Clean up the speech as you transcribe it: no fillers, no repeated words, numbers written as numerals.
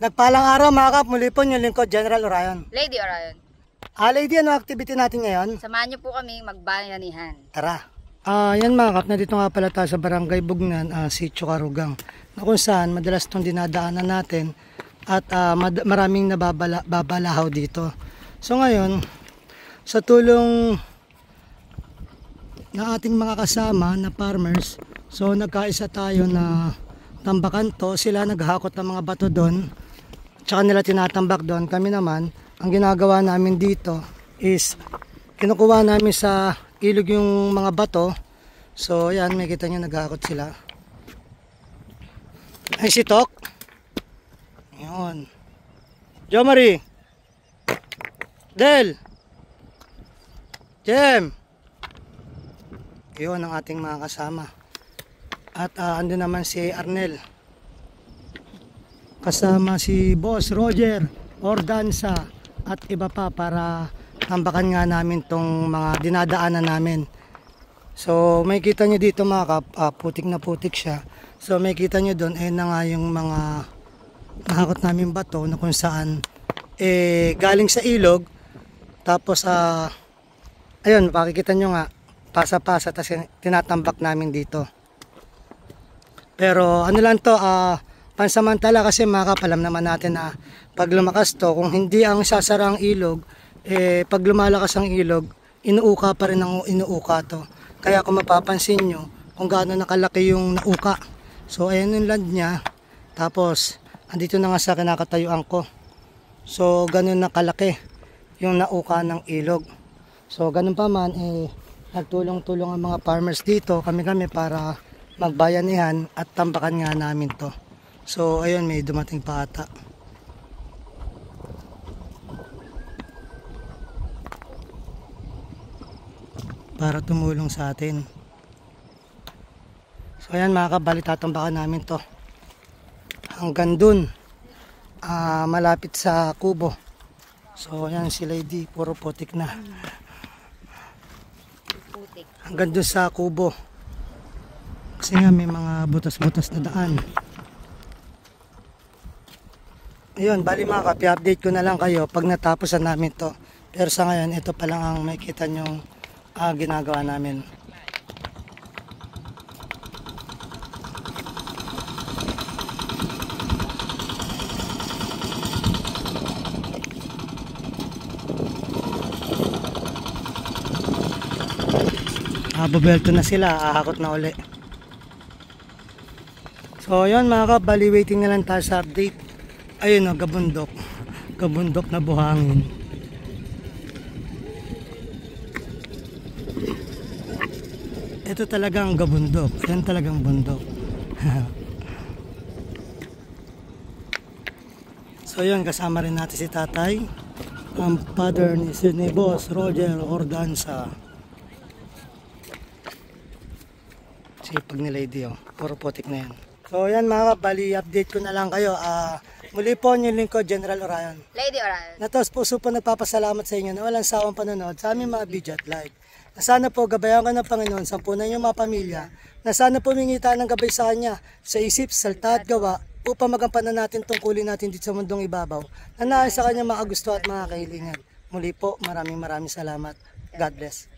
Nagpalang araw mga kap, muli po yung lingkod, General Orion. Lady Orion. Lady, ano activity natin ngayon? Samahan niyo po kami magbayanihan. Tara. Yan mga kap, nandito nga pala tayo sa Barangay Bugnan, Sitio Karugang. Na kung saan madalas itong dinadaanan natin at maraming babalahaw dito. So ngayon, sa tulong ng ating mga kasama na farmers, so nagkaisa tayo na tambakan to. Sila naghahakot ng mga bato doon, tsaka nila tinatambak doon. Kami naman, ang ginagawa namin dito is kinukuha namin sa ilog yung mga bato. So yan, may kita nyo naghahakot sila. Ay si Tok. Yun. Jo Marie. Del. Jem. Yun ang ating mga kasama. At ando naman si Arnel. Kasama si Boss Roger Ordanza at iba pa para tambakan nga namin tong mga dinadaanan namin. So may kita nyo dito mga kap, putik na putik siya. So may kita nyo doon, na nga yung mga nahakot namin bato na kung saan galing sa ilog. Tapos ayun, makikita nyo nga, pasa-pasa, tapos tinatambak namin dito. Pero ano lang to, pansamantala kasi mga kap, alam naman natin na pag lumakas to, kung hindi ang sasara ang ilog, pag lumalakas ang ilog, inuuka pa rin ang inuuka to. Kaya kung mapapansin nyo, kung gaano nakalaki yung nauka. So ayan yung land niya, tapos andito na nga sa kinakatayuan ko. So ganun nakalaki yung nauka ng ilog. So ganun pa man, nagtulong-tulong ang mga farmers dito, kami para magbayanihan at tambakan nga namin to. So ayun, may dumating pa ata. Para tumulong sa atin. So ayan mga kabali, tatambakan namin to hanggang dun, malapit sa kubo. So ayan si Lady, puro putik na. Putik. Hanggang dun sa kubo. Kasi nga may mga butas-butas na daan. Ayun, bali mga kapi, update ko na lang kayo pag natapos na namin to. Pero sa ngayon, ito pa lang ang makikita nyong ginagawa namin. Bubelto na sila, ahakot na uli. So yun mga kap, bali waiting na lang tayo sa update. Ayun o, gabundok. Gabundok na buhangin. Ito talagang gabundok. Yan talagang bundok. So yun, kasama rin natin si tatay, ang father ni Boss Roger Ordanza. Sipag ni Lady, puro putik na yan. So yan mga kabali, update ko na lang kayo. Muli po yung lingkod, General Orion. Lady Orion. Natos puso po nagpapasalamat sa inyo na walang sawang panonood sa aming mga video at live. Na sana po gabayan ka ng Panginoon, sampunan yung mga pamilya. Na sana po mingita ng gabay sa Kanya, sa isip, salta at gawa, upang magampanan natin tungkulin natin dito sa mundong ibabaw. Na nais sa Kanya mga gusto at mga kahilingan. Muli po, maraming salamat. God bless.